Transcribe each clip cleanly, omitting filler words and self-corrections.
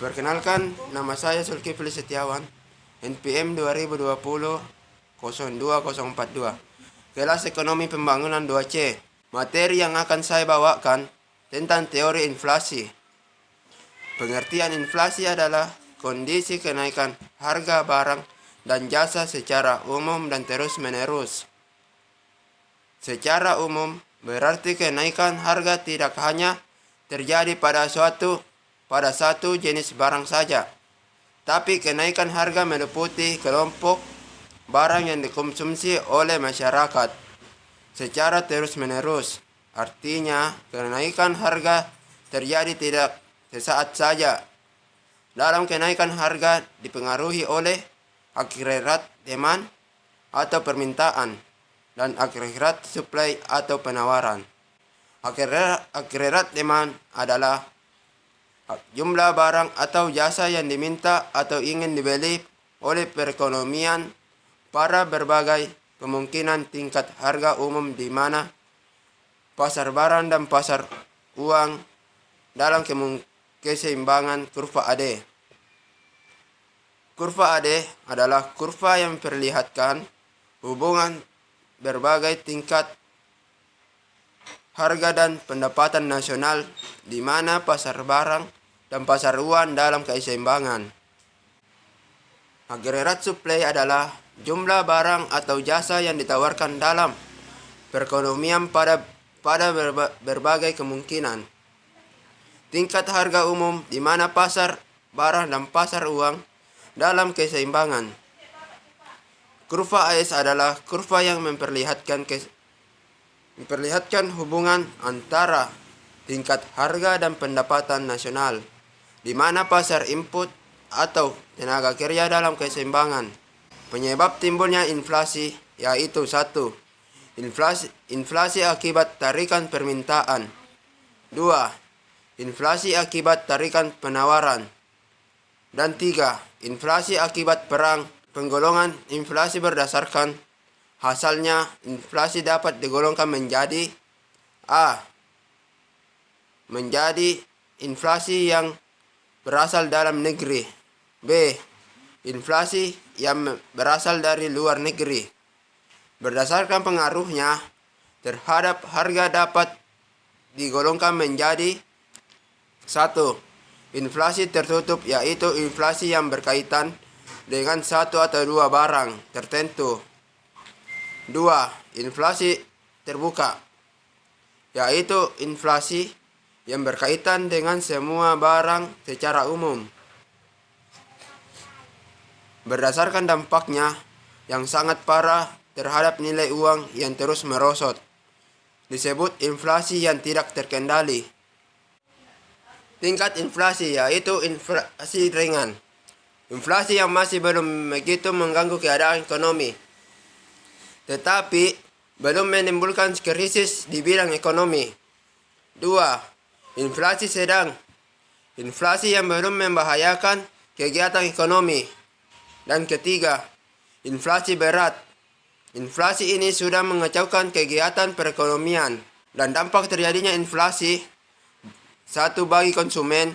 Perkenalkan, nama saya Zulkifli Setiawan, NPM 2020 02042, kelas Ekonomi Pembangunan 2C. Materi yang akan saya bawakan tentang teori inflasi. Pengertian inflasi adalah kondisi kenaikan harga barang dan jasa secara umum dan terus-menerus. Secara umum, berarti kenaikan harga tidak hanya terjadi pada satu jenis barang saja, tapi kenaikan harga meliputi kelompok barang yang dikonsumsi oleh masyarakat secara terus-menerus. Artinya, kenaikan harga terjadi tidak sesaat saja. Dalam kenaikan harga dipengaruhi oleh akselerasi demand atau permintaan dan akselerasi supply atau penawaran. Akselerasi demand adalah jumlah barang atau jasa yang diminta atau ingin dibeli oleh perekonomian pada berbagai kemungkinan tingkat harga umum di mana pasar barang dan pasar uang dalam keseimbangan kurva AD. Kurva AD adalah kurva yang memperlihatkan hubungan berbagai tingkat harga dan pendapatan nasional di mana pasar barang dan pasar uang dalam keseimbangan. Akselerasi supply adalah jumlah barang atau jasa yang ditawarkan dalam perekonomian pada berbagai kemungkinan tingkat harga umum di mana pasar barang dan pasar uang dalam keseimbangan. Kurva AS adalah kurva yang memperlihatkan hubungan antara tingkat harga dan pendapatan nasional, di mana pasar input atau tenaga kerja dalam keseimbangan. Penyebab timbulnya inflasi yaitu 1. Inflasi akibat tarikan permintaan. 2. Inflasi akibat tarikan penawaran. Dan 3. Inflasi akibat perang. Penggolongan inflasi berdasarkan hasilnya, inflasi dapat digolongkan menjadi A. Menjadi inflasi yang berasal dalam negeri. B. Inflasi yang berasal dari luar negeri. Berdasarkan pengaruhnya terhadap harga dapat digolongkan menjadi 1. Inflasi tertutup, yaitu inflasi yang berkaitan dengan satu atau dua barang tertentu. 2. Inflasi terbuka, yaitu inflasi yang berkaitan dengan semua barang secara umum. Berdasarkan dampaknya yang sangat parah terhadap nilai uang yang terus merosot, disebut inflasi yang tidak terkendali. Tingkat inflasi yaitu inflasi ringan, inflasi yang masih belum begitu mengganggu keadaan ekonomi, tetapi belum menimbulkan krisis di bidang ekonomi. 2. Inflasi sedang, inflasi yang belum membahayakan kegiatan ekonomi. Dan ketiga, inflasi berat. Inflasi ini sudah mengacaukan kegiatan perekonomian dan dampak terjadinya inflasi 1 bagi konsumen.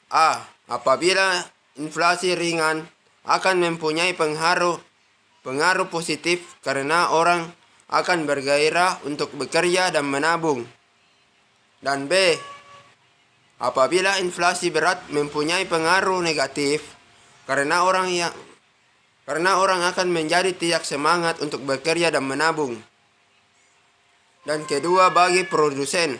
A. Apabila inflasi ringan akan mempunyai pengaruh positif karena orang akan bergairah untuk bekerja dan menabung. Dan B. Apabila inflasi berat mempunyai pengaruh negatif karena orang akan menjadi tidak semangat untuk bekerja dan menabung. Dan kedua bagi produsen.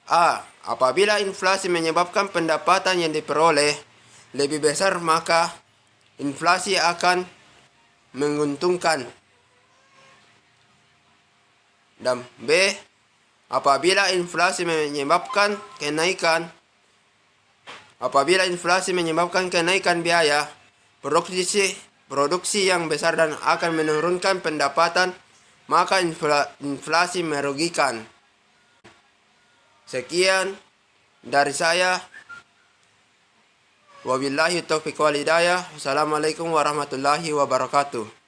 A. Apabila inflasi menyebabkan pendapatan yang diperoleh lebih besar, maka inflasi akan menguntungkan. Dan B. Apabila inflasi menyebabkan kenaikan biaya produksi yang besar dan akan menurunkan pendapatan, maka inflasi merugikan. Sekian dari saya. Wabillahi taufiq wal hidayah. Wassalamualaikum warahmatullahi wabarakatuh.